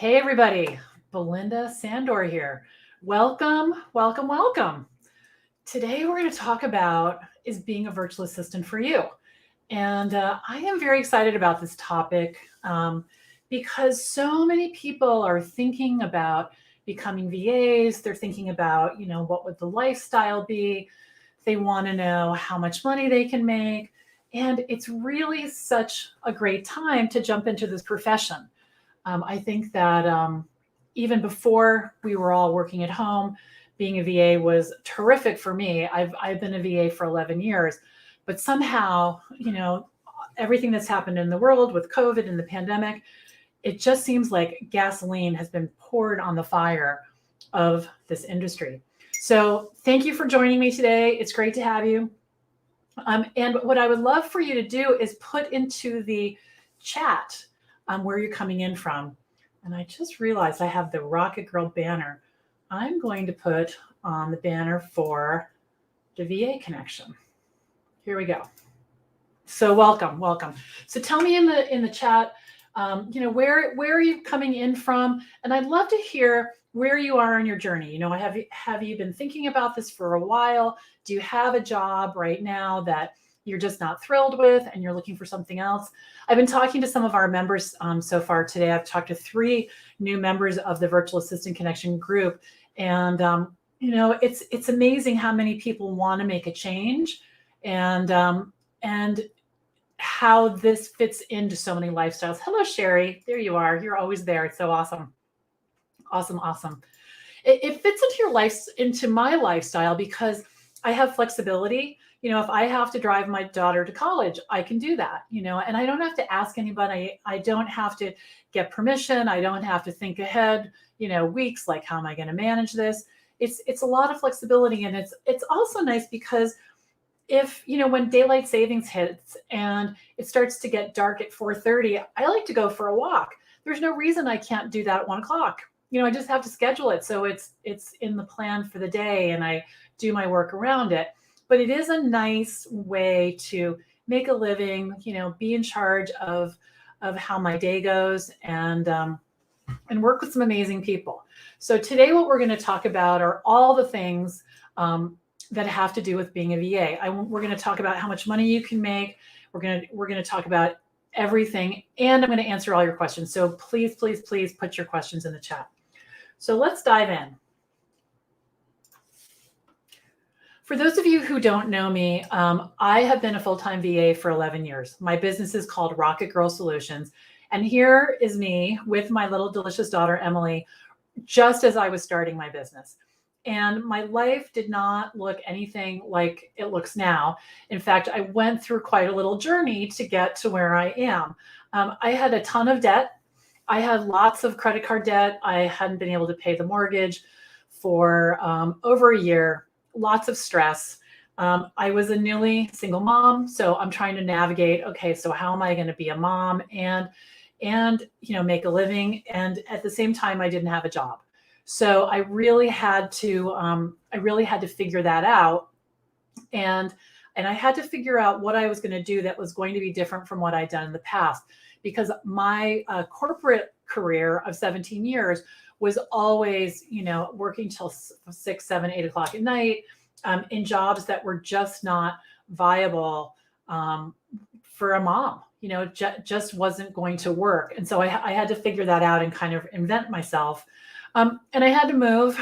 Hey everybody, Belinda Sandor here. Welcome, welcome, welcome. Today we're going to talk about is being a virtual assistant for you. And I am very excited about this topic because so many people are thinking about becoming VAs. They're thinking about, what would the lifestyle be? They want to know how much money they can make. And it's really such a great time to jump into this profession. I think that even before we were all working at home, being a VA was terrific for me. I've been a VA for 11 years, but somehow, everything that's happened in the world with COVID and the pandemic, it just seems like gasoline has been poured on the fire of this industry. So thank you for joining me today. It's great to have you. And what I would love for you to do is put into the chat where you're coming in from. And I just realized I have the Rocket Girl banner. I'm going to put on the banner for the VA connection. Here we go. So welcome. So tell me in the chat, where are you coming in from? And I'd love to hear where you are in your journey. Have you been thinking about this for a while? Do you have a job right now that you're just not thrilled with and you're looking for something else? I've been talking to some of our members so far today. I've talked to 3 new members of the Virtual Assistant Connection group. And, it's amazing how many people want to make a change and how this fits into so many lifestyles. Hello, Sherry. There you are. You're always there. It's so awesome. Awesome. It fits into my lifestyle because I have flexibility. If I have to drive my daughter to college, I can do that, and I don't have to ask anybody. I don't have to get permission. I don't have to think ahead, weeks, like, how am I going to manage this? It's a lot of flexibility. And it's also nice because if, when daylight savings hits and it starts to get dark at 4:30, I like to go for a walk. There's no reason I can't do that at 1:00. I just have to schedule it. So it's in the plan for the day and I do my work around it. But it is a nice way to make a living, be in charge of how my day goes and work with some amazing people. So today what we're going to talk about are all the things that have to do with being a VA. We're going to talk about how much money you can make. We're going to talk about everything, and I'm going to answer all your questions. So please put your questions in the chat. So let's dive in. For those of you who don't know me, I have been a full-time VA for 11 years. My business is called Rocket Girl Solutions. And here is me with my little delicious daughter, Emily, just as I was starting my business. And my life did not look anything like it looks now. In fact, I went through quite a little journey to get to where I am. I had a ton of debt. I had lots of credit card debt. I hadn't been able to pay the mortgage for over a year. Lots of stress. I was a newly single mom, so I'm trying to navigate, okay, so how am I going to be a mom and make a living? And at the same time, I didn't have a job. So I really had to figure that out. And I had to figure out what I was going to do that was going to be different from what I'd done in the past, because my corporate career of 17 years was always, working till 6, 7, 8 o'clock at night in jobs that were just not viable for a mom. Just wasn't going to work. And so I had to figure that out and kind of invent myself. And I had to move.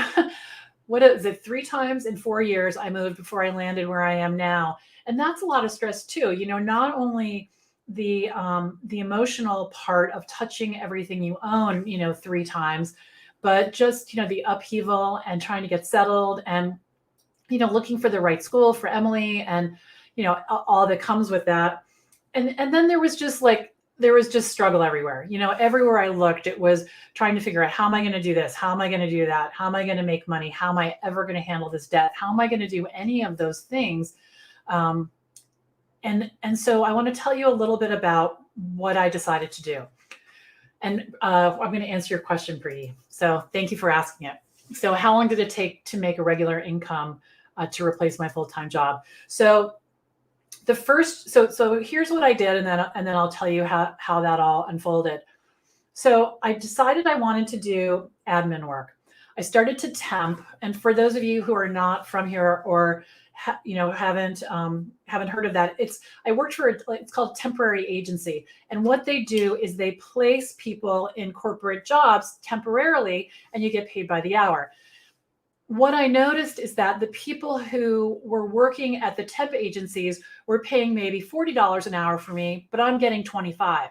What is it? 3 times in 4 years I moved before I landed where I am now. And that's a lot of stress too. Not only the emotional part of touching everything you own, 3 times, but just, the upheaval and trying to get settled and, looking for the right school for Emily and, all that comes with that. And then there was just struggle everywhere. Everywhere I looked, it was trying to figure out, how am I going to do this? How am I going to do that? How am I going to make money? How am I ever going to handle this debt? How am I going to do any of those things? And so I want to tell you a little bit about what I decided to do. And I'm going to answer your question, Bree. So thank you for asking it. So how long did it take to make a regular income to replace my full-time job? So so here's what I did, and then I'll tell you how that all unfolded. So I decided I wanted to do admin work. I started to temp, and for those of you who are not from here or haven't heard of that, I worked for it's called temporary agency, and what they do is they place people in corporate jobs temporarily, and you get paid by the hour. What I noticed is that the people who were working at the temp agencies were paying maybe $40 an hour for me, but I'm getting 25.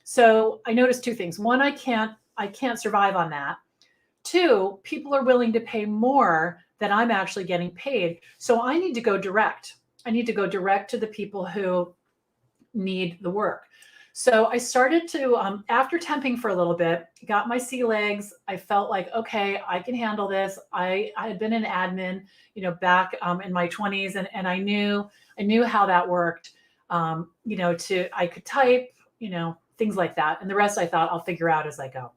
So I noticed two things. One, I can't survive on that. Two, people are willing to pay more than I'm actually getting paid. So I need to go direct. I need to go direct to the people who need the work. So I started to, after temping for a little bit, got my sea legs. I felt like, okay, I can handle this. I had been an admin, back in my 20s, and I knew how that worked. I could type, things like that. And the rest I thought I'll figure out as I go.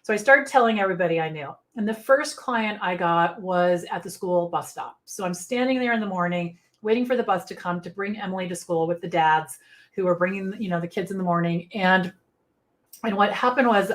So I started telling everybody I knew. And the first client I got was at the school bus stop. So I'm standing there in the morning, waiting for the bus to come to bring Emily to school with the dads who were bringing, the kids in the morning. And what happened was,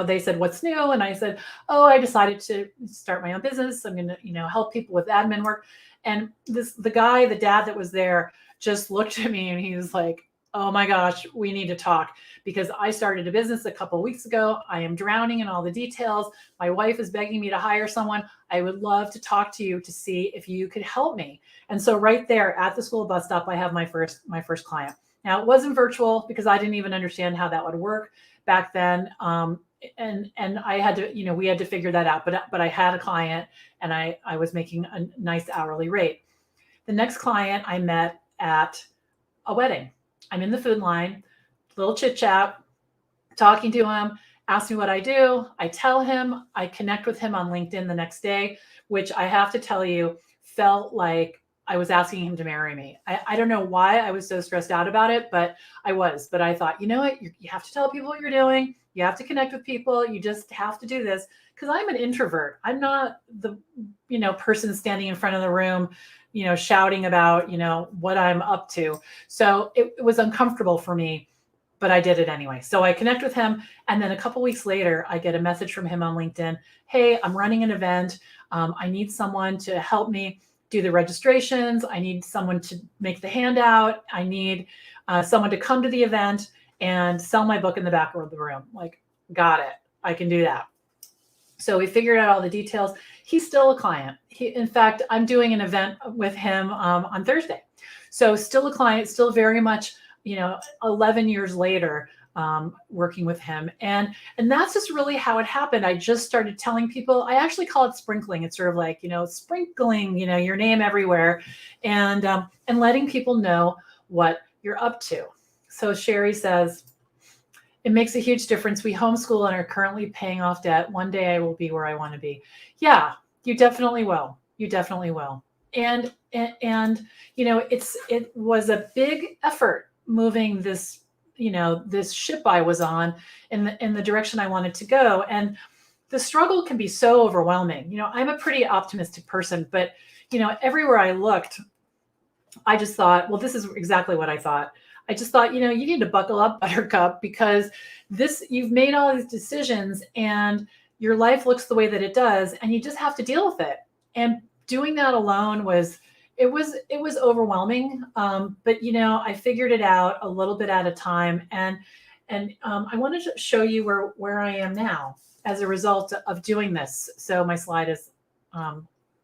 they said, "What's new?" And I said, "Oh, I decided to start my own business. I'm going to, help people with admin work." And the dad that was there just looked at me and he was like, "Oh my gosh, we need to talk because I started a business a couple of weeks ago. I am drowning in all the details. My wife is begging me to hire someone. I would love to talk to you to see if you could help me." And so right there at the school bus stop, I have my first client. Now, it wasn't virtual because I didn't even understand how that would work back then. And I had to, we had to figure that out. But I had a client and I was making a nice hourly rate. The next client I met at a wedding. I'm in the food line, little chit chat, talking to him, ask me what I do. I tell him, I connect with him on LinkedIn the next day, which I have to tell you felt like I was asking him to marry me. I don't know why I was so stressed out about it, but I was. But I thought, you know what? You have to tell people what you're doing. You have to connect with people. You just have to do this because I'm an introvert. I'm not the, person standing in front of the room, shouting about, what I'm up to. So it was uncomfortable for me, but I did it anyway. So I connect with him. And then a couple weeks later, I get a message from him on LinkedIn. "Hey, I'm running an event. I need someone to help me do the registrations. I need someone to make the handout. I need someone to come to the event and sell my book in the back of the room." Like, got it. I can do that. So we figured out all the details. He's still a client. In fact, I'm doing an event with him on Thursday. So still a client, still very much, 11 years later, working with him. And that's just really how it happened. I just started telling people, I actually call it sprinkling. It's sort of like, sprinkling, your name everywhere and letting people know what you're up to. So Sherry says, "It makes a huge difference. We homeschool and are currently paying off debt. One day I will be where I want to be." Yeah, you definitely will. You definitely will. And it was a big effort moving this, this ship I was on in the direction I wanted to go. And the struggle can be so overwhelming. I'm a pretty optimistic person, but, everywhere I looked, I just thought, well, this is exactly what I thought. I just thought, you need to buckle up, Buttercup, because you've made all these decisions and your life looks the way that it does, and you just have to deal with it. And doing that alone was overwhelming. But I figured it out a little bit at a time, and I wanted to show you where I am now as a result of doing this. So my slide is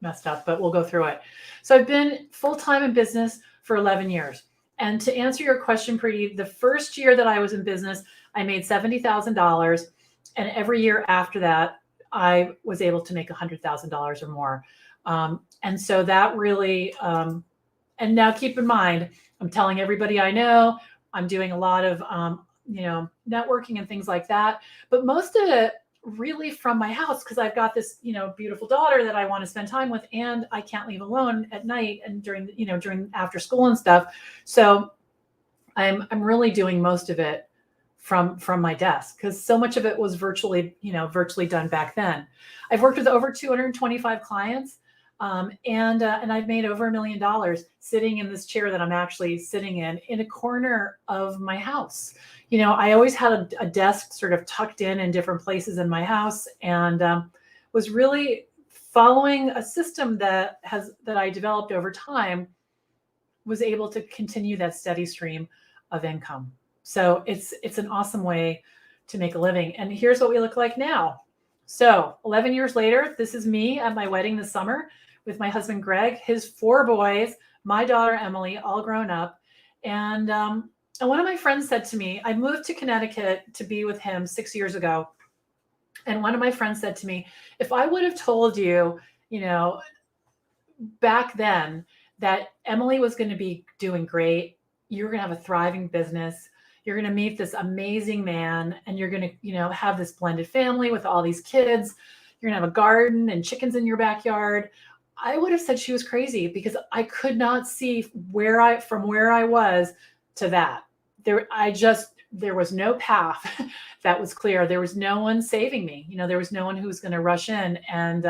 messed up, but we'll go through it. So I've been full-time in business for 11 years. And to answer your question, Preeti, the first year that I was in business, I made $70,000. And every year after that, I was able to make $100,000 or more. And so that really, and now keep in mind, I'm telling everybody I know, I'm doing a lot of, networking and things like that. But most of it really from my house, because I've got this, beautiful daughter that I want to spend time with, and I can't leave alone at night and during after school and stuff. So I'm really doing most of it from my desk because so much of it was virtually done back then. I've worked with over 225 clients. And I've made over $1 million sitting in this chair that I'm actually sitting in a corner of my house. I always had a desk sort of tucked in different places in my house, and was really following a system that I developed over time, was able to continue that steady stream of income. So it's an awesome way to make a living. And here's what we look like now. So 11 years later, this is me at my wedding this summer with my husband, Greg, his 4 boys, my daughter, Emily, all grown up. And one of my friends said to me, I moved to Connecticut to be with him 6 years ago. And one of my friends said to me, if I would have told you, back then that Emily was going to be doing great, you're going to have a thriving business, you're going to meet this amazing man, and you're going to, have this blended family with all these kids, you're going to have a garden and chickens in your backyard, I would have said she was crazy, because I could not see from where I was to that. There was no path that was clear. There was no one saving me. There was no one who was going to rush in and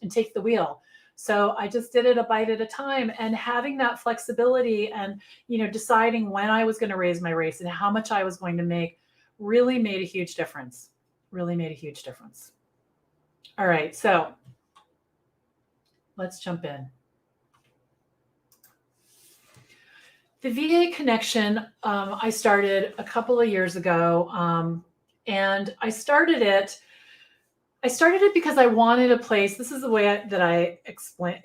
take the wheel. So I just did it a bite at a time, and having that flexibility and, deciding when I was going to raise my rates and how much I was going to make really made a huge difference. Really made a huge difference. All right. So let's jump in. The VA connection, I started a couple of years ago, and I started it because I wanted a place. This is the way that I explained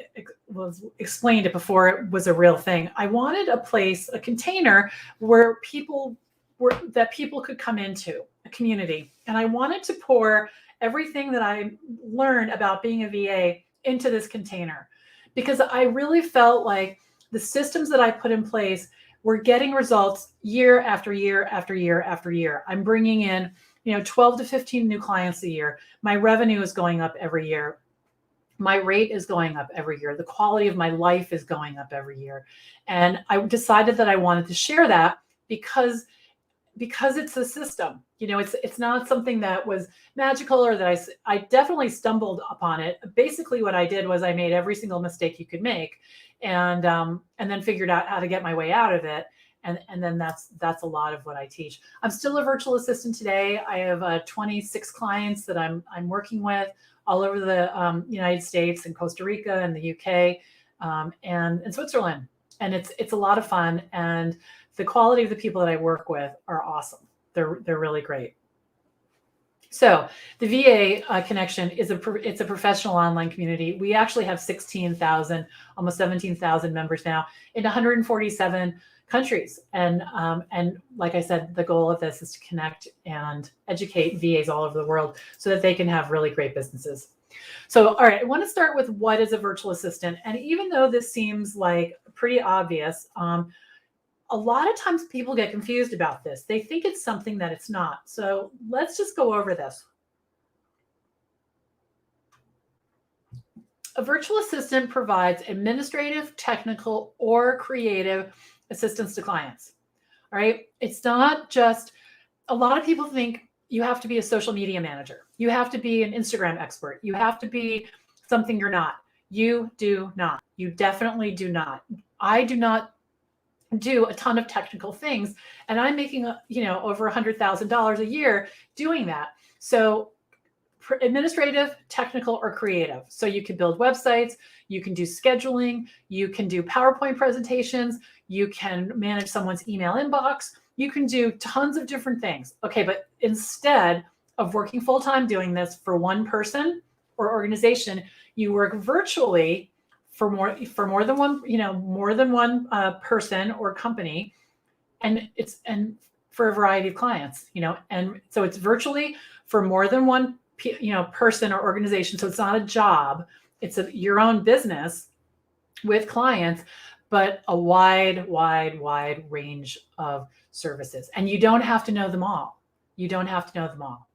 it before it was a real thing. I wanted a place, a container where people could come into, a community. And I wanted to pour everything that I learned about being a VA into this container, because I really felt like the systems that I put in place were getting results year after year after year after year. I'm bringing in 12 to 15 new clients a year. My revenue is going up every year. My rate is going up every year. The quality of my life is going up every year. And I decided that I wanted to share that because it's a system. It's not something that was magical, or that I definitely stumbled upon it. Basically what I did was I made every single mistake you could make, and then figured out how to get my way out of it. And then that's a lot of what I teach. I'm still a virtual assistant today. I have 26 clients that I'm working with all over the United States and Costa Rica and the UK and Switzerland. And it's a lot of fun. And the quality of the people that I work with are awesome. They're really great. So the VA connection it's a professional online community. We actually have 16,000, almost 17,000 members now in 147 countries. And like I said, the goal of this is to connect and educate VAs all over the world so that they can have really great businesses. So, all right, I want to start with what is a virtual assistant. And even though this seems like pretty obvious, a lot of times people get confused about this. They think it's something that it's not. So let's just go over this. A virtual assistant provides administrative, technical, or creative assistance to clients. All right. It's not just, a lot of people think you have to be a social media manager. You have to be an Instagram expert. You have to be something you're not. You do not. You definitely do not. I do not do a ton of technical things, and I'm making over $100,000 a year doing that. So administrative, technical, or creative. So you can build websites, you can do scheduling, you can do PowerPoint presentations, you can manage someone's email inbox, you can do tons of different things. Okay, but instead of working full-time doing this for one person or organization, you work virtually for more than one person or company, and for a variety of clients, and so it's virtually for more than one person or organization. So it's not a job; it's your own business with clients, but a wide range of services, and you don't have to know them all. You don't have to know them all.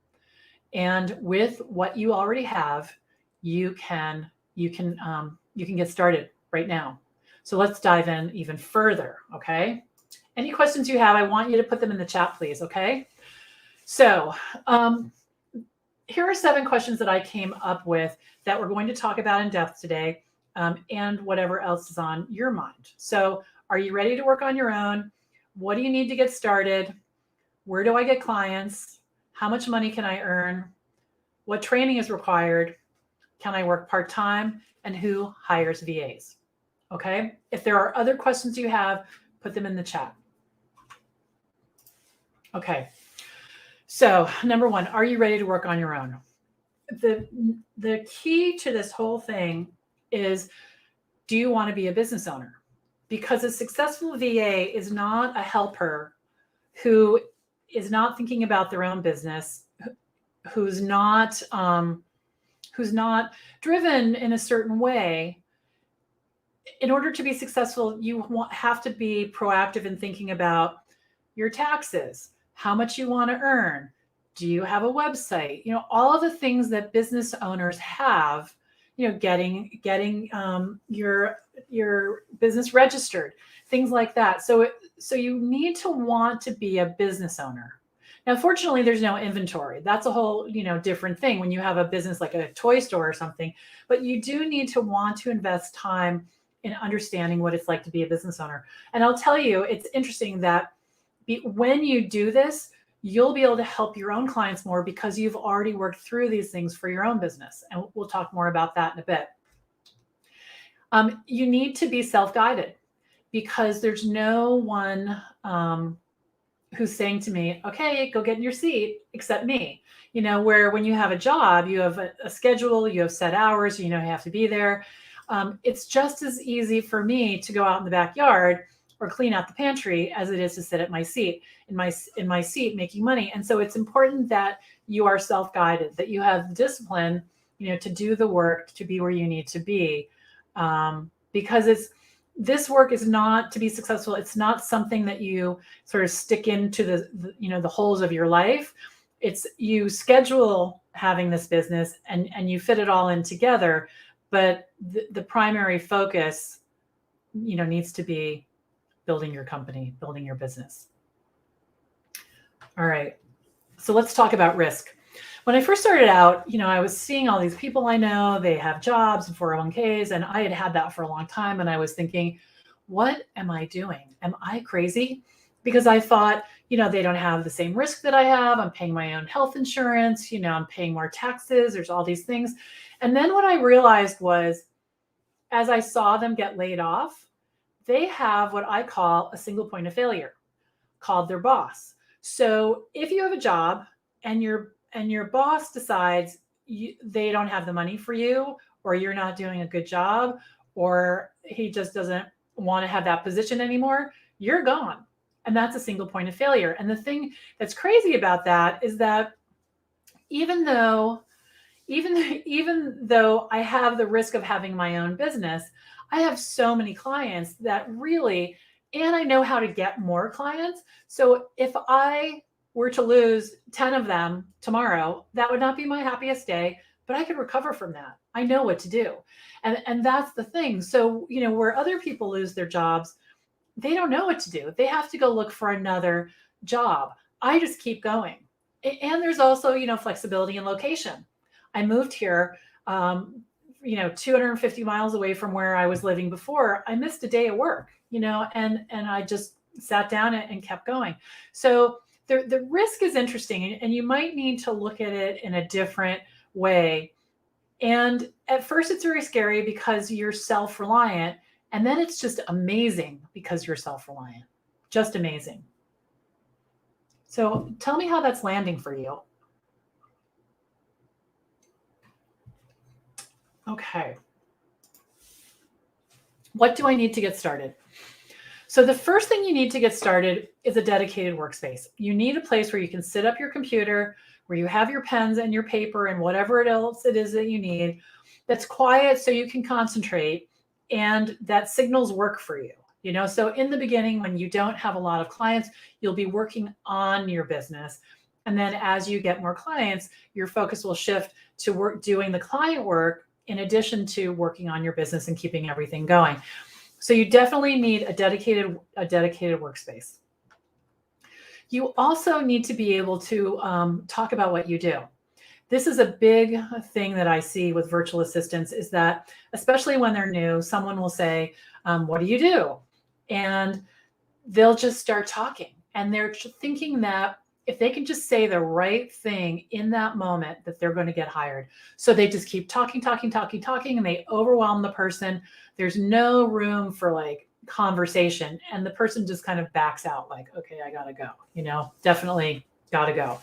And with what you already have, you can get started right now. So let's dive in even further, okay? Any questions you have, I want you to put them in the chat, please, okay? So here are 7 questions that I came up with that we're going to talk about in depth today. and whatever else is on your mind. So are you ready to work on your own? What do you need to get started? Where do I get clients? How much money can I earn? What training is required? Can I work part-time? And who hires VAs? Okay. If there are other questions you have, put them in the chat. Okay. So number one, are you ready to work on your own? The key to this whole thing is, do you want to be a business owner? Because a successful VA is not a helper who is not thinking about their own business, who's not driven in a certain way. In order to be successful, you have to be proactive in thinking about your taxes, how much you want to earn. Do you have a website? All of the things that business owners have, getting your business registered, things like that. So you need to want to be a business owner. Now, fortunately, there's no inventory. That's a whole, different thing when you have a business like a toy store or something. But you do need to want to invest time in understanding what it's like to be a business owner. And I'll tell you, it's interesting that when you do this, you'll be able to help your own clients more because you've already worked through these things for your own business. And we'll talk more about that in a bit. You need to be self-guided because there's no one who's saying to me, okay, go get in your seat, except me. Where when you have a job, you have a schedule, you have set hours, you have to be there. It's just as easy for me to go out in the backyard or clean out the pantry as it is to sit at my seat in my seat making money. And so it's important that you are self-guided, that you have discipline, to do the work, to be where you need to be. Because this work is not to be successful. It's not something that you sort of stick into the holes of your life. It's you schedule having this business and you fit it all in together. But the primary focus, needs to be building your company, building your business. All right. So let's talk about risk. When I first started out, I was seeing all these people I know, they have jobs and 401ks, and I had that for a long time. And I was thinking, what am I doing? Am I crazy? Because I thought, they don't have the same risk that I have. I'm paying my own health insurance, I'm paying more taxes. There's all these things. And then what I realized was, as I saw them get laid off, they have what I call a single point of failure called their boss. So if you have a job and your boss decides they don't have the money for you, or you're not doing a good job, or he just doesn't want to have that position anymore, you're gone. And that's a single point of failure. And the thing that's crazy about that is that even though I have the risk of having my own business, I have so many clients that really, and I know how to get more clients. So if I were to lose 10 of them tomorrow, that would not be my happiest day, but I could recover from that. I know what to do. And that's the thing. So, where other people lose their jobs, they don't know what to do. They have to go look for another job. I just keep going. And there's also, flexibility in location. I moved here, 250 miles away from where I was living before. I missed a day of work, and I just sat down and kept going. So the risk is interesting, and you might need to look at it in a different way. And at first it's very scary because you're self-reliant, and then it's just amazing because you're self-reliant, just amazing. So tell me how that's landing for you. Okay. What do I need to get started? So the first thing you need to get started is a dedicated workspace. You need a place where you can sit up your computer, where you have your pens and your paper and whatever else it is that you need, that's quiet so you can concentrate and that signals work for you. So in the beginning, when you don't have a lot of clients, you'll be working on your business. And then as you get more clients, your focus will shift to doing the client work in addition to working on your business and keeping everything going. So you definitely need a dedicated workspace. You also need to be able to talk about what you do, This is a big thing that I see with virtual assistants, is that especially when they're new, someone will say, what do you do? And they'll just start talking, and they're thinking that if they can just say the right thing in that moment, that they're going to get hired. So they just keep talking, and they overwhelm the person. There's no room for like conversation, and the person just kind of backs out like, okay, I gotta go, definitely gotta go.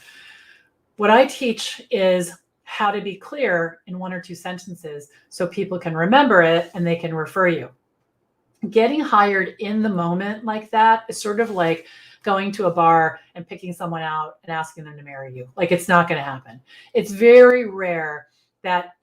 What I teach is how to be clear in 1 or 2 sentences so people can remember it and they can refer you. Getting hired in the moment like that is sort of like going to a bar and picking someone out and asking them to marry you. Like, it's not going to happen. It's very rare that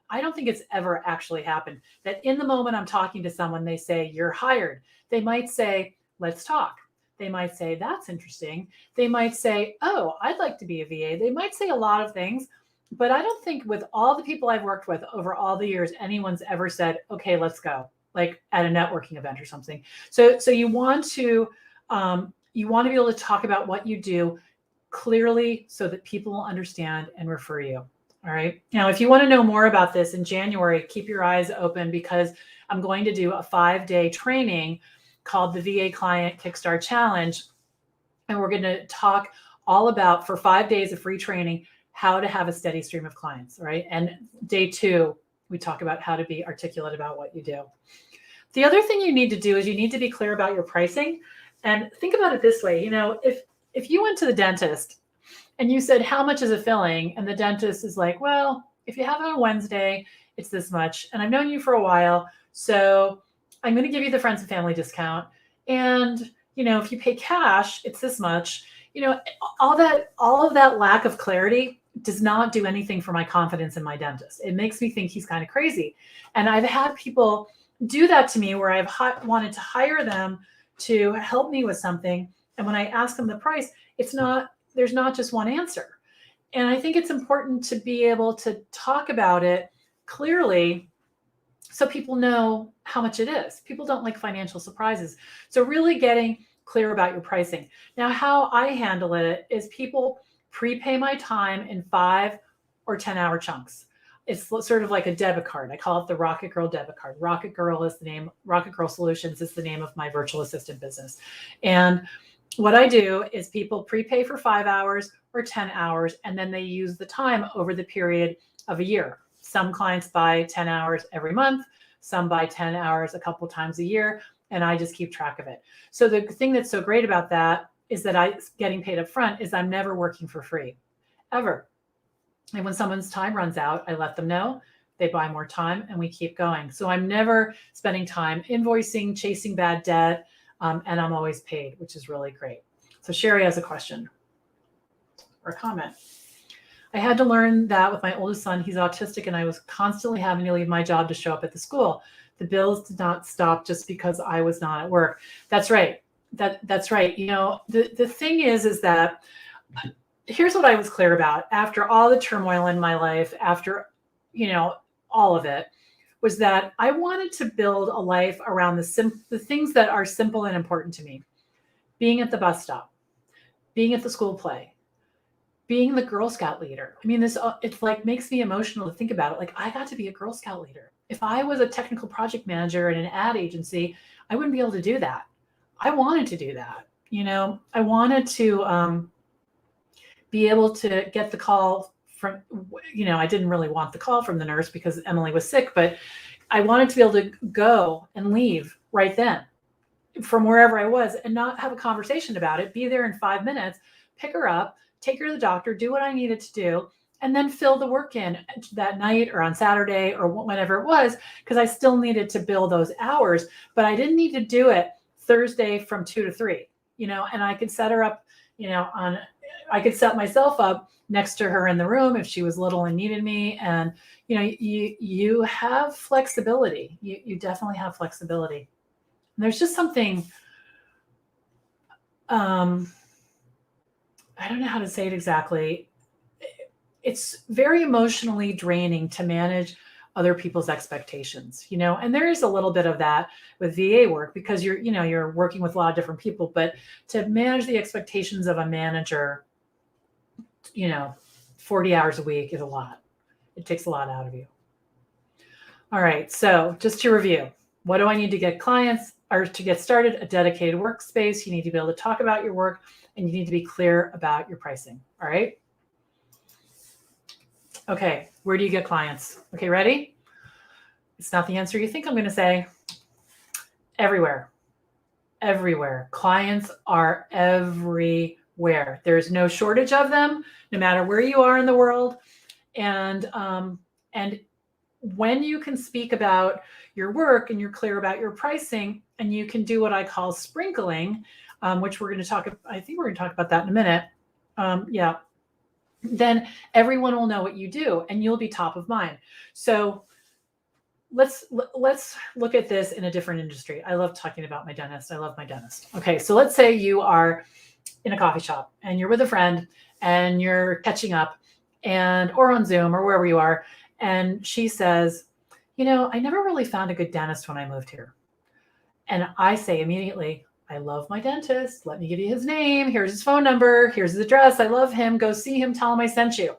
I don't think it's ever actually happened that in the moment I'm talking to someone, they say, you're hired. They might say, let's talk. They might say, that's interesting. They might say, oh, I'd like to be a VA. They might say a lot of things, but I don't think with all the people I've worked with over all the years, anyone's ever said, okay, let's go, like at a networking event or something. So you want to be able to talk about what you do clearly so that people will understand and refer you. All right. Now, if you want to know more about this in January, keep your eyes open, because I'm going to do a 5-day training called the VA Client Kickstart Challenge. And we're going to talk all about, for 5 days of free training, how to have a steady stream of clients. Right. And day 2, we talk about how to be articulate about what you do. The other thing you need to do is you need to be clear about your pricing. And think about it this way. If you went to the dentist and you said, how much is a filling? And the dentist is like, well, if you have it on Wednesday, it's this much. And I've known you for a while, so I'm going to give you the friends and family discount. And, if you pay cash, it's this much. All of that lack of clarity does not do anything for my confidence in my dentist. It makes me think he's kind of crazy. And I've had people do that to me where I've wanted to hire them to help me with something. And when I ask them the price, there's not just one answer. And I think it's important to be able to talk about it clearly so people know how much it is. People don't like financial surprises. So really getting clear about your pricing. Now, how I handle it is people prepay my time in 5 or 10-hour chunks. It's sort of like a debit card. I call it the Rocket Girl debit card. Rocket Girl is the name. Rocket Girl Solutions is the name of my virtual assistant business. And what I do is people prepay for 5 hours or 10 hours, and then they use the time over the period of a year. Some clients buy 10 hours every month, some buy 10 hours a couple times a year, and I just keep track of it. So the thing that's so great about that is that getting paid up front is I'm never working for free, ever. And when someone's time runs out, I let them know, they buy more time, and we keep going. So I'm never spending time invoicing, chasing bad debt, and I'm always paid, which is really great. So Sherry has a question or a comment. I had to learn that with my oldest son. He's autistic, and I was constantly having to leave my job to show up at the school. The bills did not stop just because I was not at work. That's right. That's right. The thing is that here's what I was clear about after all the turmoil in my life, after, all of it, was that I wanted to build a life around the things that are simple and important to me. Being at the bus stop, being at the school play, being the Girl Scout leader. I mean, it's like makes me emotional to think about it. Like, I got to be a Girl Scout leader. If I was a technical project manager in an ad agency, I wouldn't be able to do that. I wanted to do that. I wanted to be able to get the call from, I didn't really want the call from the nurse because Emily was sick, but I wanted to be able to go and leave right then from wherever I was and not have a conversation about it, be there in 5 minutes, pick her up, take her to the doctor, do what I needed to do, and then fill the work in that night or on Saturday or whenever it was, because I still needed to bill those hours, but I didn't need to do it Thursday from 2 to 3, and I could set her up, I could set myself up next to her in the room if she was little and needed me. And, you have flexibility. You definitely have flexibility. And there's just something, I don't know how to say it exactly. It's very emotionally draining to manage other people's expectations, and there is a little bit of that with VA work because you're working with a lot of different people, but to manage the expectations of a manager, 40 hours a week is a lot. It takes a lot out of you. All right, so just to review, what do I need to get clients or to get started? A dedicated workspace. You need to be able to talk about your work, and you need to be clear about your pricing. All right. Okay, where do you get clients? Okay, ready? It's not the answer you think I'm going to say. Everywhere. Everywhere. Clients are everywhere. There's no shortage of them, no matter where you are in the world. And when you can speak about your work and you're clear about your pricing, and you can do what I call sprinkling, which we're going to talk. I think we're going to talk about that in a minute. Yeah. Then everyone will know what you do, and you'll be top of mind. So let's look at this in a different industry. I love talking about my dentist. I love my dentist. Okay, so let's say you are in a coffee shop and you're with a friend and you're catching up, or on Zoom or wherever you are, and she says, I never really found a good dentist when I moved here. And I say immediately, I love my dentist. Let me give you his name. Here's his phone number. Here's his address. I love him. Go see him. Tell him I sent you.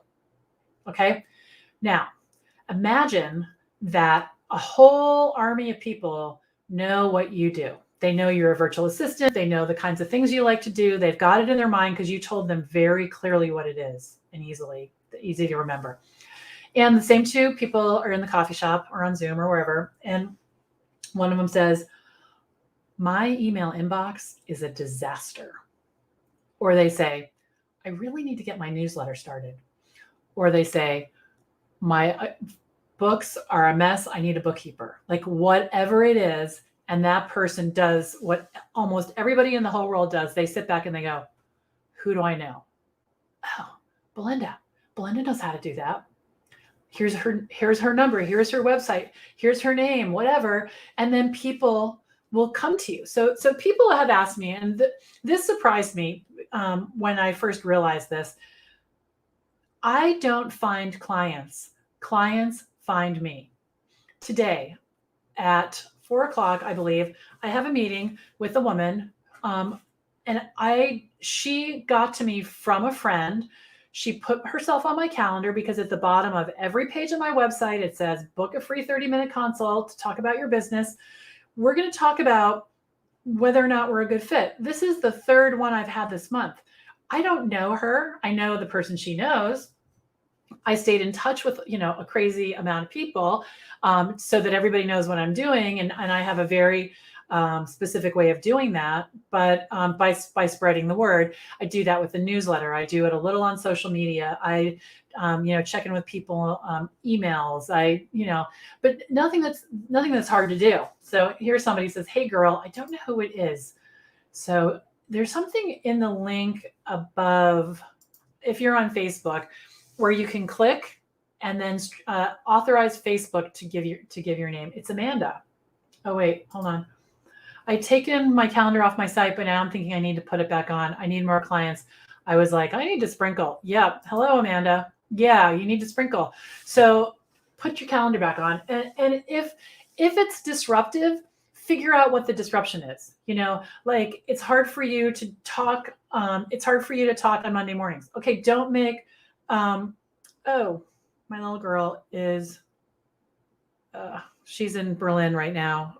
Okay. Now, imagine that a whole army of people know what you do. They know you're a virtual assistant. They know the kinds of things you like to do. They've got it in their mind because you told them very clearly what it is, and easy to remember. And the same two people are in the coffee shop or on Zoom or wherever. And one of them says, my email inbox is a disaster. Or they say, I really need to get my newsletter started. Or they say, my books are a mess. I need a bookkeeper. Like whatever it is. And that person does what almost everybody in the whole world does. They sit back and they go, who do I know? Oh, Belinda. Belinda knows how to do that. Here's her number. Here's her website. Here's her name, whatever. And then people will come to you. So people have asked me, and this surprised me when I first realized this. I don't find clients. Clients find me. Today at 4:00, I believe, I have a meeting with a woman, and she got to me from a friend. She put herself on my calendar because at the bottom of every page of my website, it says, book a free 30-minute consult to talk about your business. We're going to talk about whether or not we're a good fit. This is the third one I've had this month. I don't know her. I know the person she knows. I stayed in touch with, a crazy amount of people so that everybody knows what I'm doing. And I have a very specific way of doing that. But by spreading the word, I do that with the newsletter. I do it a little on social media. I check in with people, emails. But nothing that's hard to do. So here somebody says, hey girl, I don't know who it is. So there's something in the link above, if you're on Facebook, where you can click and then authorize Facebook to give your name. It's Amanda. Oh wait, hold on. I'd taken my calendar off my site, but now I'm thinking I need to put it back on. I need more clients. I was like, I need to sprinkle. Yeah. Hello, Amanda. Yeah, you need to sprinkle. So put your calendar back on. And if it's disruptive, figure out what the disruption is. Like it's hard for you to talk. It's hard for you to talk on Monday mornings. Okay. Don't make, oh, my little girl is, she's in Berlin right now.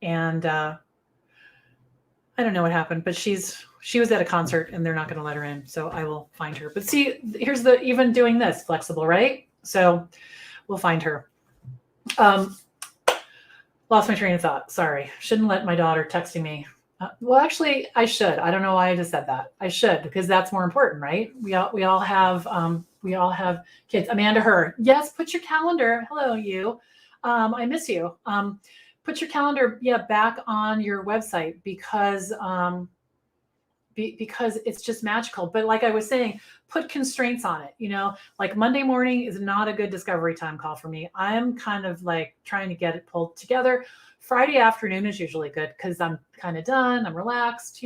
And I don't know what happened, but she was at a concert and they're not going to let her in. So I will find her. But see, here's even doing this flexible, right? So we'll find her. Lost my train of thought. Sorry. Shouldn't let my daughter texting me. Well, actually I should. I don't know why I just said that. I should, because that's more important, right? We all have kids. Amanda Her. Yes. Put your calendar. Hello, you. I miss you. Put your calendar, back on your website because it's just magical. But like I was saying, put constraints on it. Like Monday morning is not a good discovery time call for me. I'm kind of like trying to get it pulled together. Friday afternoon is usually good because I'm kind of done. I'm relaxed,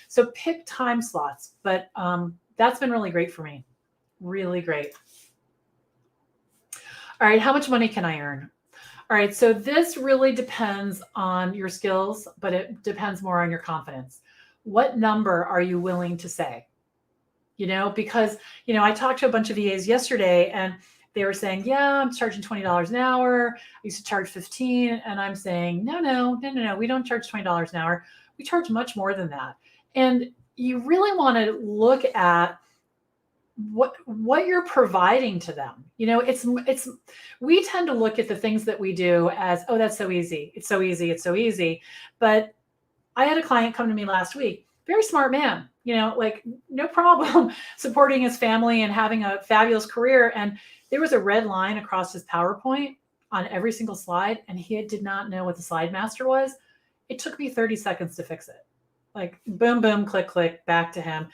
So pick time slots. But that's been really great for me. Really great. All right. How much money can I earn? All right, so this really depends on your skills, but it depends more on your confidence. What number are you willing to say? because, I talked to a bunch of VAs yesterday and they were saying, yeah, I'm charging $20 an hour. I used to charge 15. And I'm saying, no. We don't charge $20 an hour. We charge much more than that. And you really want to look at what you're providing to them. We tend to look at the things that we do as, oh, that's so easy. It's so easy. It's so easy. But I had a client come to me last week, very smart man, like no problem supporting his family and having a fabulous career. And there was a red line across his PowerPoint on every single slide. And he did not know what the slide master was. It took me 30 seconds to fix it. Like boom, boom, click, click, back to him.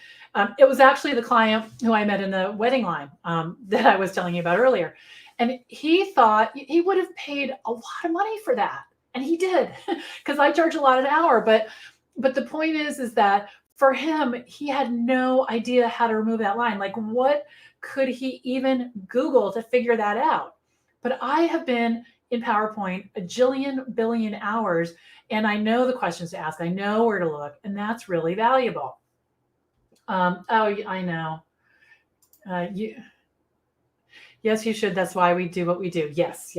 It was actually the client who I met in the wedding line that I was telling you about earlier. And he thought he would have paid a lot of money for that. And he did, because I charge a lot an hour. But the point is that for him, he had no idea how to remove that line. Like, what could he even Google to figure that out? But I have been in PowerPoint a billion hours, and I know the questions to ask. I know where to look, and that's really valuable. I know. Yes, you should. That's why we do what we do. Yes.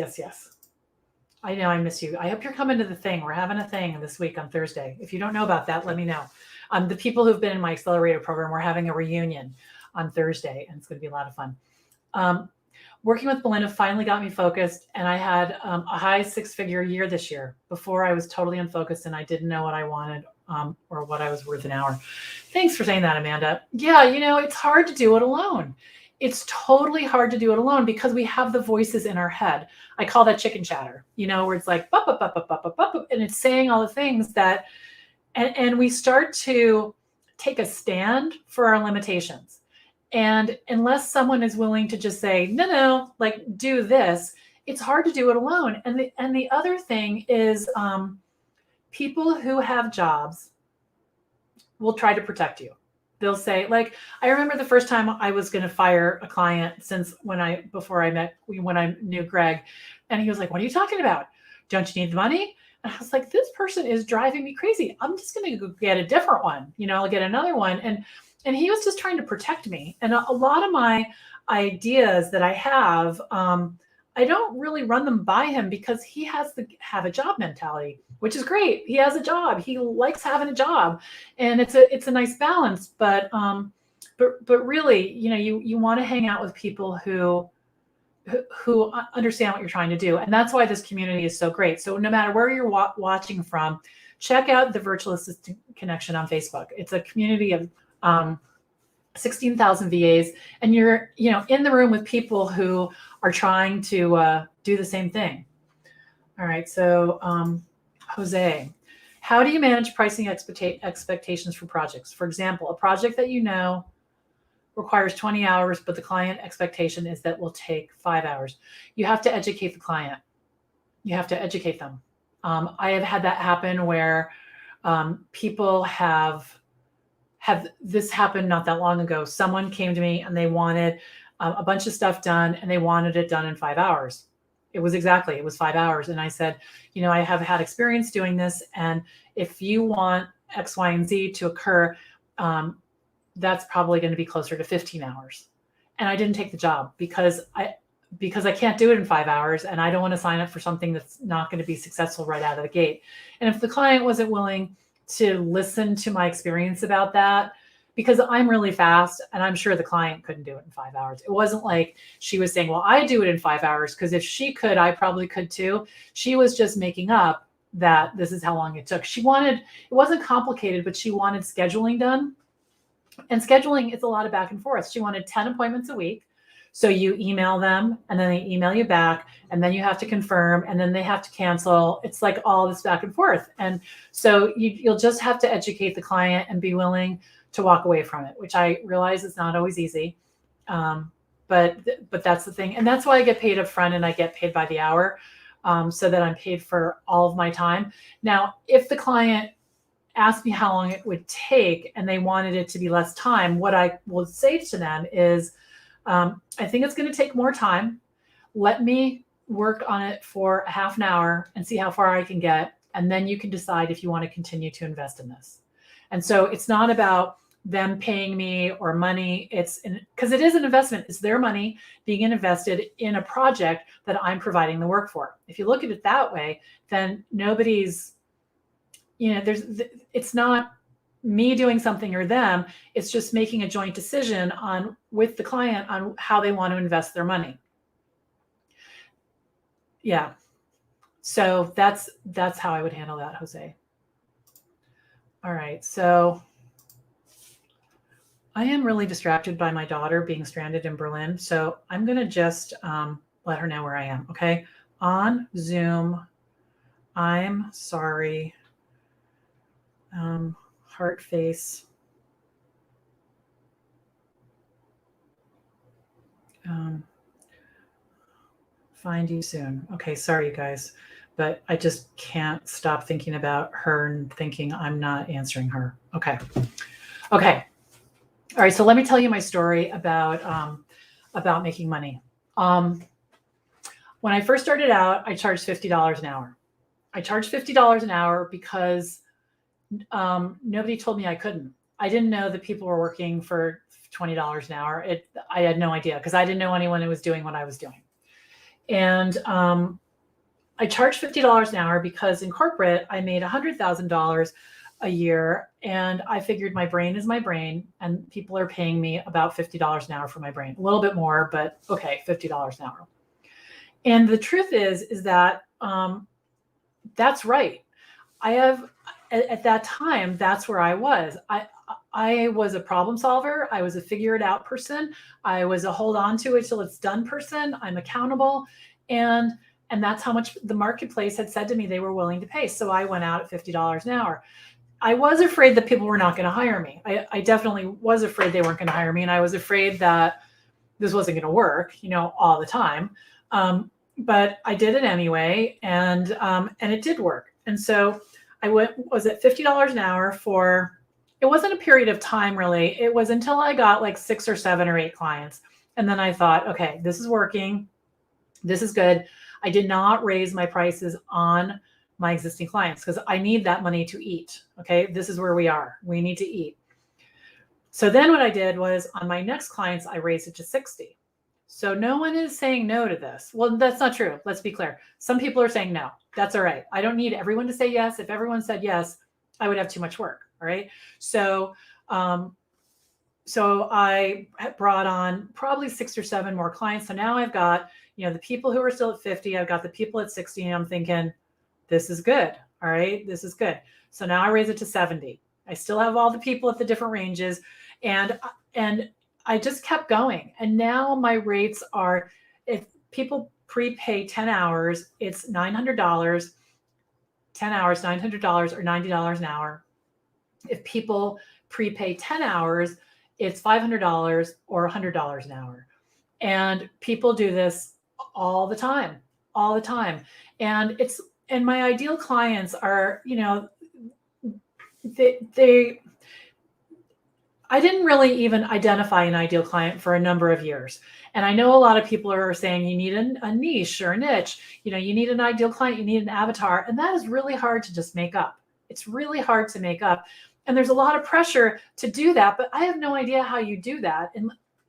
I know, I miss you. I hope you're coming to the thing. We're having a thing this week on Thursday. If you don't know about that, let me know. The people who've been in my accelerator program, we're having a reunion on Thursday, and it's going to be a lot of fun. Working with Belinda finally got me focused, and I had a high 6-figure year this year. Before, I was totally unfocused, and I didn't know what I wanted or what I was worth an hour. Thanks for saying that, Amanda. Yeah, it's hard to do it alone. It's totally hard to do it alone because we have the voices in our head. I call that chicken chatter, where it's like, bup, bup, bup, bup, bup, bup, bup, and it's saying all the things that, and we start to take a stand for our limitations. And unless someone is willing to just say, no, like do this, it's hard to do it alone. And the other thing is people who have jobs will try to protect you. They'll say, like, I remember the first time I was going to fire a client when I knew Greg, and he was like, what are you talking about? Don't you need the money? And I was like, this person is driving me crazy. I'm just going to go get a different one. I'll get another one. And he was just trying to protect me. And a lot of my ideas that I have, I don't really run them by him because he has to have a job mentality, which is great. He has a job. He likes having a job, and it's a nice balance. But really, you want to hang out with people who understand what you're trying to do, and that's why this community is so great. So no matter where you're watching from, check out the Virtual Assistant Connection on Facebook. It's a community of 16,000 VAs, and you're in the room with people who are trying to do the same thing. All right, so Jose, how do you manage pricing expectations for projects? For example, a project that requires 20 hours, but the client expectation is that will take 5 hours. You have to educate the client. You have to educate them. I have had that happen where people have this happened not that long ago. Someone came to me and they wanted a bunch of stuff done, and they wanted it done in 5 hours. It was 5 hours. And I said, I have had experience doing this. And if you want X, Y, and Z to occur, that's probably going to be closer to 15 hours. And I didn't take the job because I can't do it in 5 hours, and I don't want to sign up for something that's not going to be successful right out of the gate. And if the client wasn't willing to listen to my experience about that, because I'm really fast, and I'm sure the client couldn't do it in 5 hours. It wasn't like she was saying, well, I do it in 5 hours, because if she could, I probably could too. She was just making up that this is how long it took. It wasn't complicated, but she wanted scheduling done. And scheduling is a lot of back and forth. She wanted 10 appointments a week. So you email them, and then they email you back, and then you have to confirm, and then they have to cancel. It's like all this back and forth. And so you'll just have to educate the client and be willing to walk away from it, which I realize is not always easy. But that's the thing. And that's why I get paid up front, and I get paid by the hour, so that I'm paid for all of my time. Now, if the client asked me how long it would take and they wanted it to be less time, what I will say to them is, I think it's going to take more time. Let me work on it for a half an hour and see how far I can get. And then you can decide if you want to continue to invest in this. And so it's not about them paying me or money. It's because it is an investment. It's their money being invested in a project that I'm providing the work for. If you look at it that way, then nobody's, it's not me doing something or them. It's just making a joint decision with the client on how they want to invest their money. Yeah. So that's how I would handle that, Jose. All right. So I am really distracted by my daughter being stranded in Berlin. So I'm going to just let her know where I am. Okay. On Zoom. I'm sorry. Heart face. Find you soon. Okay. Sorry, you guys. But I just can't stop thinking about her and thinking I'm not answering her. Okay. Okay. All right. So let me tell you my story about making money. When I first started out, I charged $50 an hour. I charged $50 an hour because nobody told me I couldn't. I didn't know that people were working for $20 an hour. I had no idea because I didn't know anyone who was doing what I was doing. And I charged $50 an hour because in corporate, I made $100,000 a year. And I figured my brain is my brain and people are paying me about $50 an hour for my brain. A little bit more, but okay, $50 an hour. And the truth is that that's right. At that time, that's where I was. I was a problem solver. I was a figure it out person. I was a hold on to it till it's done person. I'm accountable. And that's how much the marketplace had said to me they were willing to pay. So I went out at $50 an hour. I was afraid that people were not going to hire me. I definitely was afraid they weren't going to hire me. And I was afraid that this wasn't going to work, all the time. But I did it anyway. And it did work. And so I was at $50 an hour it wasn't a period of time really. It was until I got like 6 or 7 or 8 clients. And then I thought, okay, this is working. This is good. I did not raise my prices on my existing clients because I need that money to eat. Okay. This is where we are. We need to eat. So then what I did was on my next clients, I raised it to 60. So no one is saying no to this. Well, that's not true. Let's be clear. Some people are saying no. That's all right. I don't need everyone to say yes. If everyone said yes, I would have too much work. All right. So, so I brought on probably 6 or 7 more clients. So now I've got, the people who are still at 50, I've got the people at 60, and I'm thinking, this is good. All right. This is good. So now I raise it to 70. I still have all the people at the different ranges and I just kept going. And now my rates are, if people prepay 10 hours, it's $900, 10 hours, $900 or $90 an hour. If people prepay 10 hours, it's $500 or $100 an hour. And people do this all the time. And my ideal clients are, I didn't really even identify an ideal client for a number of years. And I know a lot of people are saying you need a niche or a niche, you need an ideal client, you need an avatar. And that is really hard to just make up. It's really hard to make up. And there's a lot of pressure to do that, but I have no idea how you do that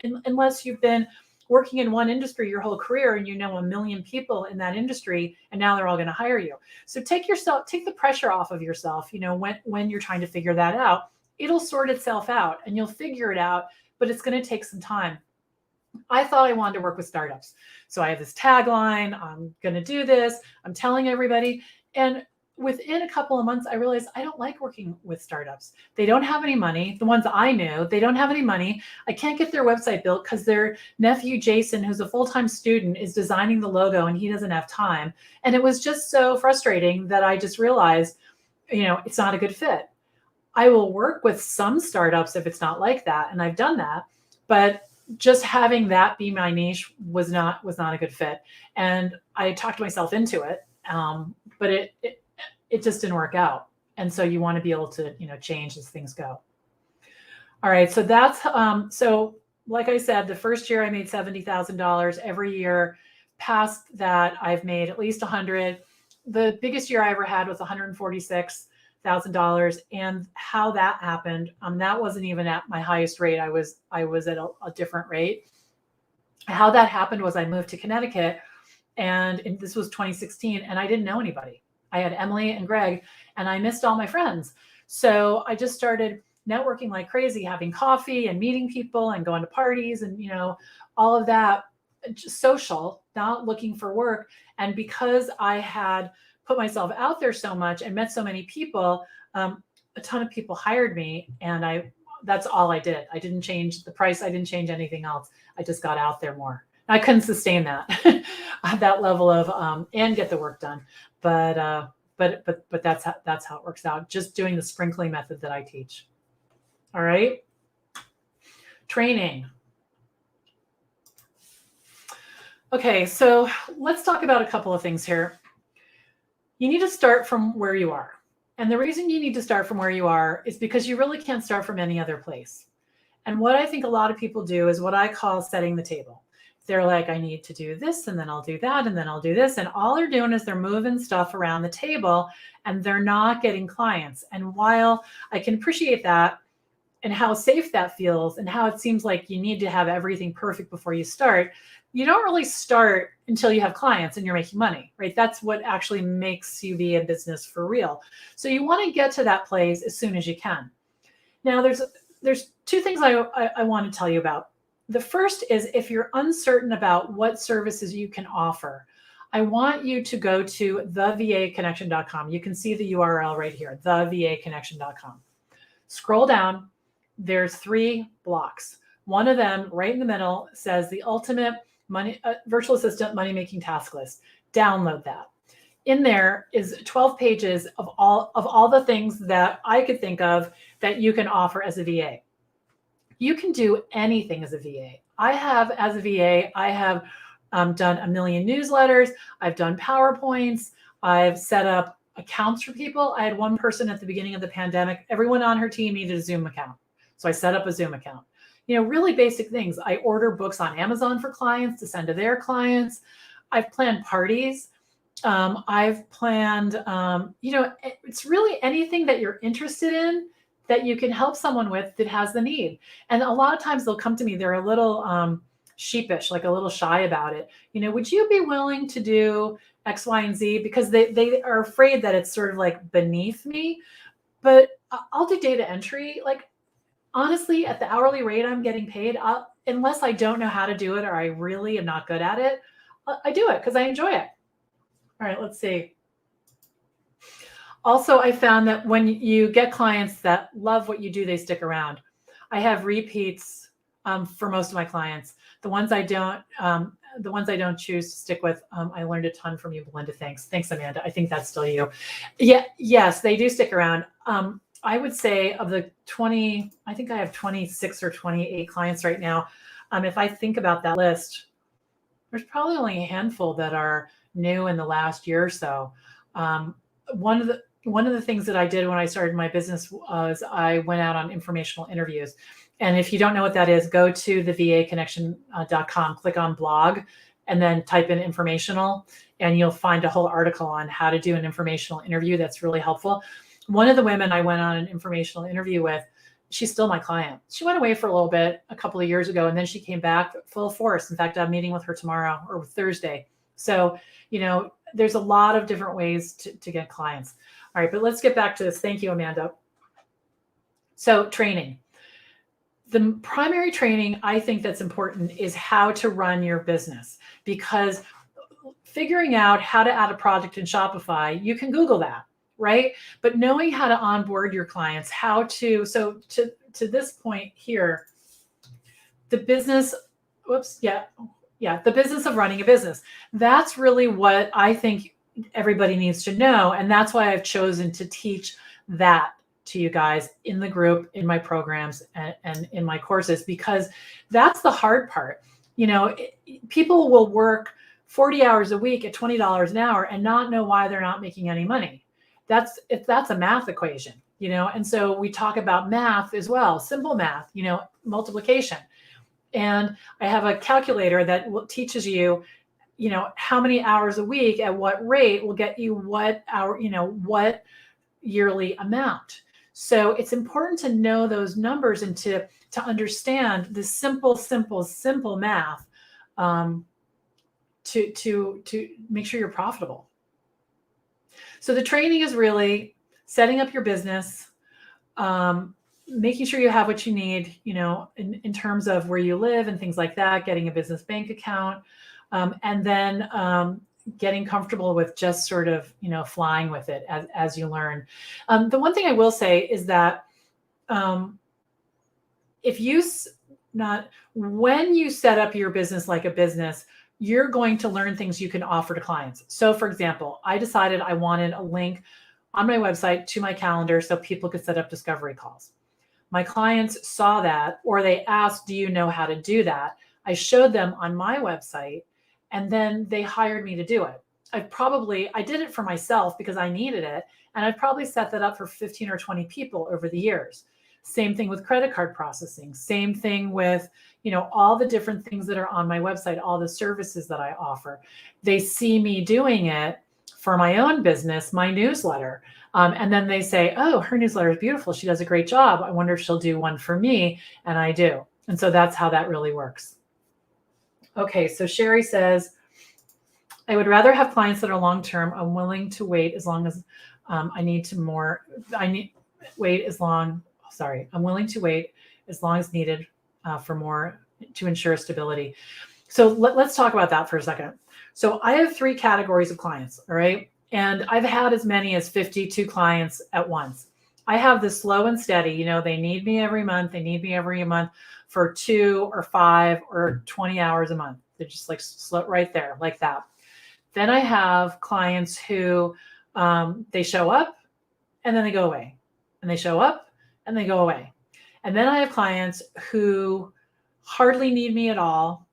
unless you've been working in one industry your whole career and a million people in that industry and now they're all going to hire you. So take the pressure off of yourself, when you're trying to figure that out. It'll sort itself out and you'll figure it out, but it's going to take some time. I thought I wanted to work with startups. So I have this tagline, I'm going to do this, I'm telling everybody. And within a couple of months, I realized I don't like working with startups. They don't have any money. The ones I knew, they don't have any money. I can't get their website built because their nephew, Jason, who's a full-time student, is designing the logo and he doesn't have time. And it was just so frustrating that I just realized, it's not a good fit. I will work with some startups if it's not like that. And I've done that, but just having that be my niche was not a good fit. And I talked myself into it. But it just didn't work out. And so you want to be able to, change as things go. All right. So that's, so like I said, the first year I made $70,000 every year. Past that, I've made at least 100. The biggest year I ever had was 146. $1,000. And how that happened, that wasn't even at my highest rate. I was at a different rate. How that happened was I moved to Connecticut, and this was 2016, and I didn't know anybody. I had Emily and Greg, and I missed all my friends. So I just started networking like crazy, having coffee and meeting people and going to parties and, all of that, just social, not looking for work. And because I had put myself out there so much and met so many people, a ton of people hired me, and that's all I did. I didn't change the price. I didn't change anything else. I just got out there more. I couldn't sustain that at that level of and get the work done. But that's how it works out. Just doing the sprinkling method that I teach. All right. Training. Okay, so let's talk about a couple of things here. You need to start from where you are. And the reason you need to start from where you are is because you really can't start from any other place. And what I think a lot of people do is what I call setting the table. They're like, I need to do this, and then I'll do that, and then I'll do this. And all they're doing is they're moving stuff around the table, and they're not getting clients. And while I can appreciate that and how safe that feels and how it seems like you need to have everything perfect before you start, you don't really start until you have clients and you're making money, right? That's what actually makes you be in business for real. So you want to get to that place as soon as you can. Now, there's two things I want to tell you about. The first is, if you're uncertain about what services you can offer, I want you to go to thevaconnection.com. You can see the URL right here, thevaconnection.com. Scroll down. There's 3 blocks. One of them right in the middle says the ultimate virtual assistant money-making task list. Download that. In there is 12 pages of all the things that I could think of that you can offer as a VA. You can do anything as a VA. I have done a million newsletters. I've done PowerPoints. I've set up accounts for people. I had one person at the beginning of the pandemic. Everyone on her team needed a Zoom account. So I set up a Zoom account. Really basic things. I order books on Amazon for clients to send to their clients. I've planned parties. I've planned, it's really anything that you're interested in that you can help someone with that has the need. And a lot of times they'll come to me, they're a little sheepish, like a little shy about it. Would you be willing to do X, Y, and Z? Because they are afraid that it's sort of like beneath me. But I'll do data entry. Like, honestly, at the hourly rate I'm getting paid, unless I don't know how to do it or I really am not good at it, I do it because I enjoy it. All right, let's see. Also, I found that when you get clients that love what you do, they stick around. I have repeats for most of my clients. The ones I don't choose to stick with, I learned a ton from you, Belinda. Thanks, Amanda. I think that's still you. Yeah, yes, they do stick around. I would say of the 20, I think I have 26 or 28 clients right now. If I think about that list, there's probably only a handful that are new in the last year or so. One of the things that I did when I started my business was I went out on informational interviews. And if you don't know what that is, go to thevaconnection.com, click on blog, and then type in informational, and you'll find a whole article on how to do an informational interview. That's really helpful. One of the women I went on an informational interview with, she's still my client. She went away for a little bit a couple of years ago, and then she came back full force. In fact, I'm meeting with her tomorrow or Thursday. So, there's a lot of different ways to get clients. All right, but let's get back to this. Thank you, Amanda. So training. The primary training I think that's important is how to run your business, because figuring out how to add a project in Shopify, you can Google that, right? But knowing how to onboard your clients, so to this point here, the business, the business of running a business. That's really what I think everybody needs to know. And that's why I've chosen to teach that to you guys in the group, in my programs, and in my courses, because that's the hard part. People will work 40 hours a week at $20 an hour and not know why they're not making any money. That's a math equation, and so we talk about math as well, simple math, multiplication. And I have a calculator that teaches you, how many hours a week at what rate will get you what hour, what yearly amount. So it's important to know those numbers and to understand the simple math, to make sure you're profitable. So the training is really setting up your business, making sure you have what you need, in terms of where you live and things like that, getting a business bank account, and then getting comfortable with just sort of, flying with it as you learn. The one thing I will say is that when you set up your business like a business, you're going to learn things you can offer to clients. So for example, I decided I wanted a link on my website to my calendar so people could set up discovery calls. My clients saw that, or they asked, do you know how to do that? I showed them on my website, and then they hired me to do it. I did it for myself because I needed it. And I've probably set that up for 15 or 20 people over the years. Same thing with credit card processing. Same thing with, all the different things that are on my website, all the services that I offer. They see me doing it for my own business, my newsletter. And then they say, oh, her newsletter is beautiful. She does a great job. I wonder if she'll do one for me. And I do. And so that's how that really works. Okay, so Sherry says, I would rather have clients that are long-term. I'm willing to wait as long as I'm willing to wait as long as needed for more to ensure stability. So let's talk about that for a second. So I have 3 categories of clients, all right? And I've had as many as 52 clients at once. I have the slow and steady, they need me every month. They need me every month for 2 or 5 or 20 hours a month. They're just like slow right there, like that. Then I have clients who they show up and then they go away, and they show up and they go away. And then I have clients who hardly need me at all.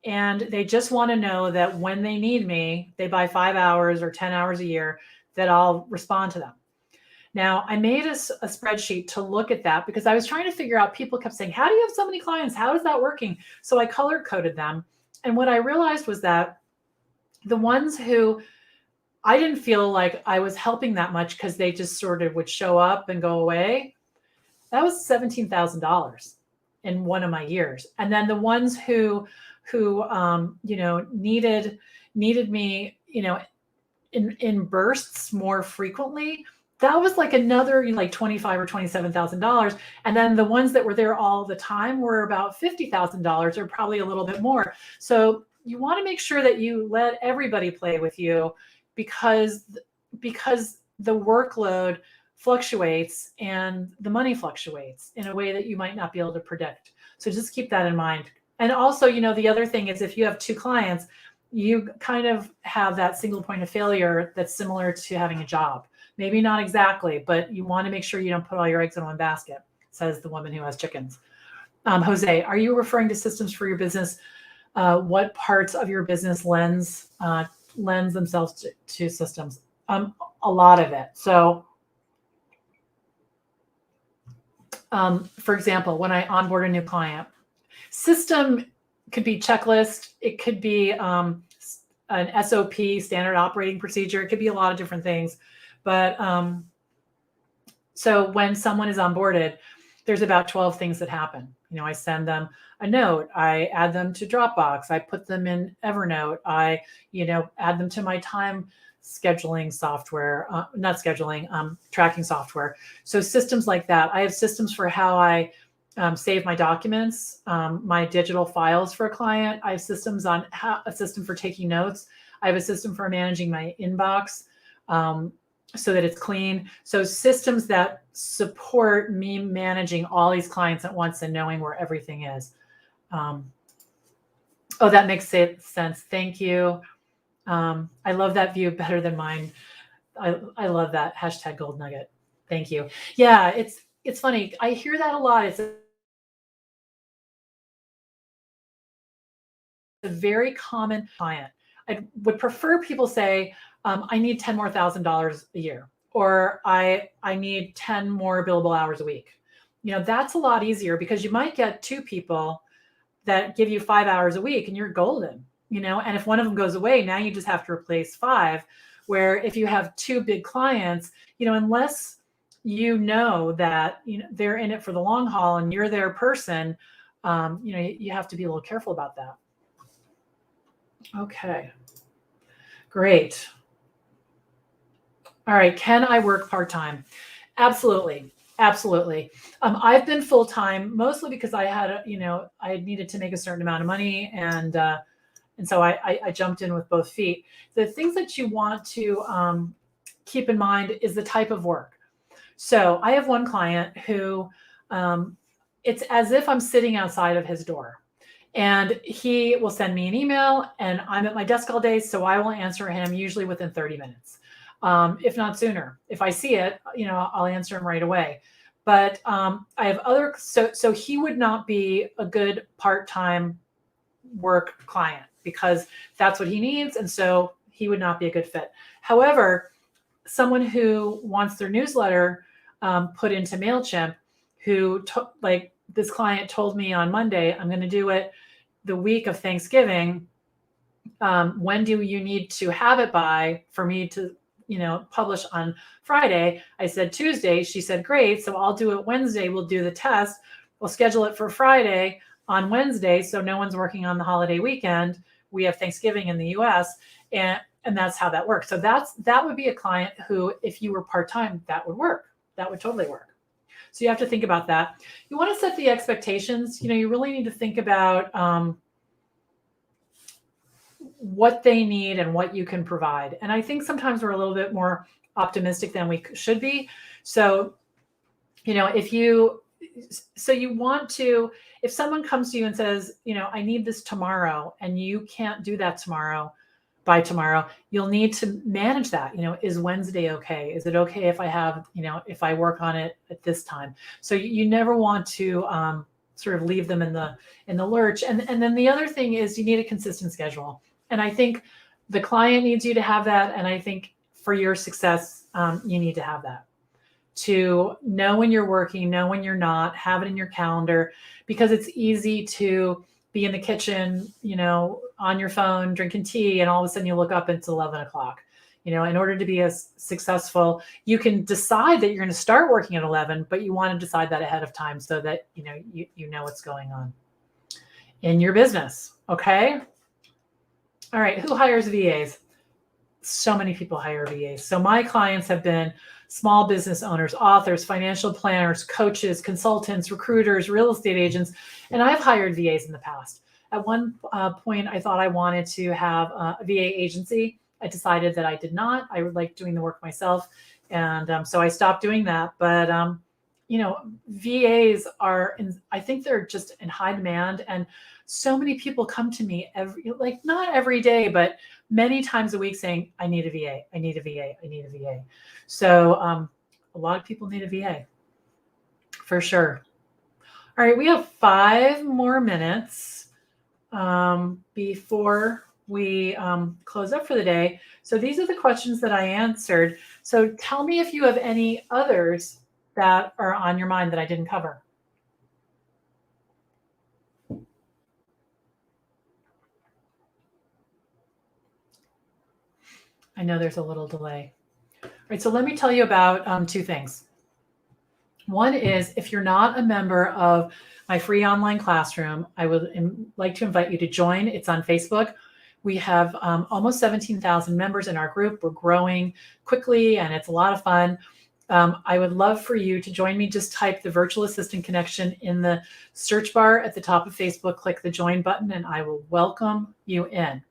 And they just want to know that when they need me, they buy 5 hours or 10 hours a year, that I'll respond to them. Now, I made a spreadsheet to look at that because I was trying to figure out, people kept saying, how do you have so many clients? How is that working? So I color coded them. And what I realized was that the ones who I didn't feel like I was helping that much because they just sort of would show up and go away, that was $17,000 in one of my years. And then the ones who needed me, in bursts more frequently, that was like another like $25,000 or $27,000. And then the ones that were there all the time were about $50,000, or probably a little bit more. So you want to make sure that you let everybody play with you, because the workload fluctuates and the money fluctuates in a way that you might not be able to predict. So just keep that in mind. And also, the other thing is, if you have 2 clients, you kind of have that single point of failure that's similar to having a job. Maybe not exactly, but you want to make sure you don't put all your eggs in one basket, says the woman who has chickens. Jose, are you referring to systems for your business? What parts of your business lends themselves to systems? A lot of it. So, for example, when I onboard a new client, system could be checklist. It could be an SOP, standard operating procedure. It could be a lot of different things. But so when someone is onboarded, there's about 12 things that happen. I send them a note. I add them to Dropbox. I put them in Evernote. I, add them to my time scheduling software, tracking software. So systems like that. I have systems for how I save my documents, my digital files for a client. I have systems on a system for taking notes. I have a system for managing my inbox so that it's clean. So systems that support me managing all these clients at once and knowing where everything is. Oh, that makes sense. Thank you. I love that view better than mine. I love that hashtag gold nugget. Thank you. Yeah, it's funny. I hear that a lot. It's a very common client. I would prefer people say, I need $10,000 more a year, or I need 10 more billable hours a week. That's a lot easier, because you might get 2 people that give you 5 hours a week and you're golden, and if one of them goes away, now you just have to replace 5 where if you have two big clients, unless you know that they're in it for the long haul and you're their person, you have to be a little careful about that. Okay, great. All right, can I work part-time? Absolutely. Absolutely. I've been full-time mostly because I had, I needed to make a certain amount of money, and so I jumped in with both feet. The things that you want to keep in mind is the type of work. So I have one client who, it's as if I'm sitting outside of his door. And he will send me an email, and I'm at my desk all day, so I will answer him usually within 30 minutes, if not sooner. If I see it, I'll answer him right away. But I have other, so he would not be a good part-time work client because that's what he needs, and so he would not be a good fit. However, someone who wants their newsletter put into MailChimp, who like this client told me on Monday, I'm going to do it the week of Thanksgiving. When do you need to have it by for me to, publish on Friday? I said Tuesday. She said, great. So I'll do it Wednesday. We'll do the test. We'll schedule it for Friday on Wednesday. So no one's working on the holiday weekend. We have Thanksgiving in the US, and that's how that works. So that would be a client who, if you were part-time, that would work. That would totally work. So you have to think about that. You want to set the expectations. You really need to think about what they need and what you can provide. And I think sometimes we're a little bit more optimistic than we should be. So, if you want to, if someone comes to you and says, I need this tomorrow, and you can't do that by tomorrow, you'll need to manage that. Is Wednesday okay? Is it okay if I have, if I work on it at this time? So you never want to sort of leave them in the lurch. And then the other thing is you need a consistent schedule. And I think the client needs you to have that. And I think for your success, you need to have that. To know when you're working, know when you're not, have it in your calendar, because it's easy to be in the kitchen, on your phone, drinking tea, and all of a sudden you look up and it's 11 o'clock. In order to be as successful, you can decide that you're going to start working at 11, but you want to decide that ahead of time so that, you know what's going on in your business. Okay. All right. Who hires VAs? So many people hire VAs. So my clients have been small business owners, authors, financial planners, coaches, consultants, recruiters, real estate agents, and I've hired VAs in the past. At one point, I thought I wanted to have a VA agency. I decided that I did not. I would like doing the work myself, and so I stopped doing that. But VAs are, I think they're just in high demand, and so many people come to me not every day, but many times a week saying, I need a VA, I need a VA, I need a VA. So a lot of people need a VA for sure. All right, we have 5 more minutes before we close up for the day. So these are the questions that I answered. So tell me if you have any others that are on your mind that I didn't cover. I know there's a little delay. All right, so let me tell you about 2 things. One is, if you're not a member of my free online classroom, I would like to invite you to join. It's on Facebook. We have almost 17,000 members in our group. We're growing quickly, and it's a lot of fun. I would love for you to join me. Just type the virtual assistant connection in the search bar at the top of Facebook, click the join button, and I will welcome you in.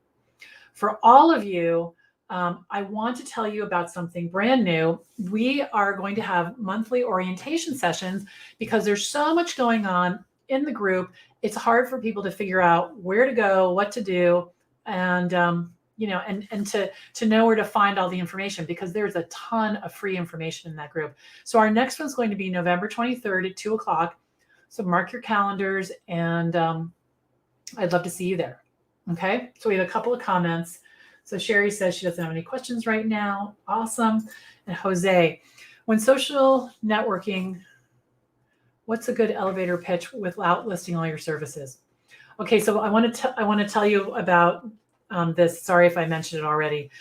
For all of you, I want to tell you about something brand new. We are going to have monthly orientation sessions because there's so much going on in the group. It's hard for people to figure out where to go, what to do, and and to know where to find all the information, because there's a ton of free information in that group. So our next one's going to be November 23rd at 2 o'clock. So mark your calendars, and I'd love to see you there. Okay, so we have a couple of comments. So Sherry says she doesn't have any questions right now. Awesome. And Jose, when social networking, what's a good elevator pitch without listing all your services? Okay, so I want to tell you about this. Sorry if I mentioned it already.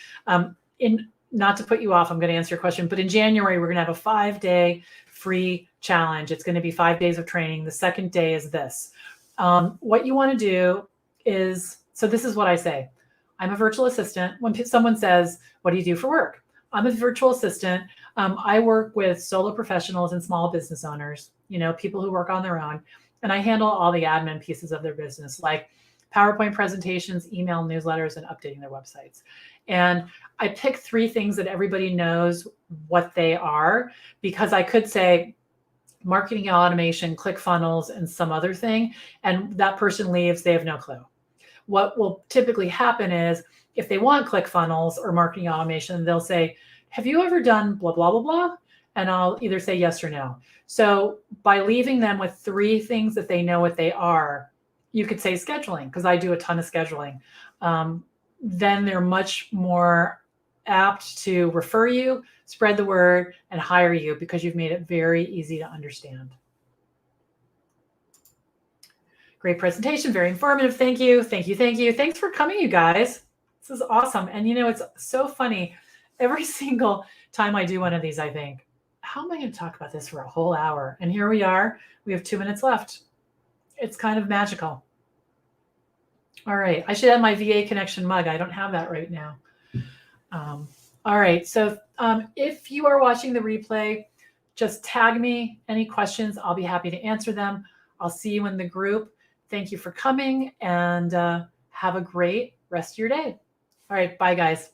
In not to put you off, I'm going to answer your question, but in January, we're going to have a 5-day free challenge. It's going to be 5 days of training. The second day is this. What you want to do is, so this is what I say. I'm a virtual assistant. When someone says, what do you do for work? I'm a virtual assistant. I work with solo professionals and small business owners, people who work on their own. And I handle all the admin pieces of their business, like PowerPoint presentations, email newsletters, and updating their websites. And I pick 3 things that everybody knows what they are, because I could say marketing automation, ClickFunnels, and some other thing, and that person leaves, they have no clue. What will typically happen is if they want ClickFunnels or marketing automation, they'll say, have you ever done blah, blah, blah, blah? And I'll either say yes or no. So by leaving them with 3 things that they know what they are, you could say scheduling, because I do a ton of scheduling. Then they're much more apt to refer you, spread the word, and hire you because you've made it very easy to understand. Great presentation, very informative. Thank you, thank you, thank you. Thanks for coming, you guys. This is awesome. And it's so funny. Every single time I do one of these, I think, how am I going to talk about this for a whole hour? And here we are. We have 2 minutes left. It's kind of magical. All right. I should have my VA Connection mug. I don't have that right now. All right. So if you are watching the replay, just tag me. Any questions, I'll be happy to answer them. I'll see you in the group. Thank you for coming, and have a great rest of your day. All right. Bye, guys.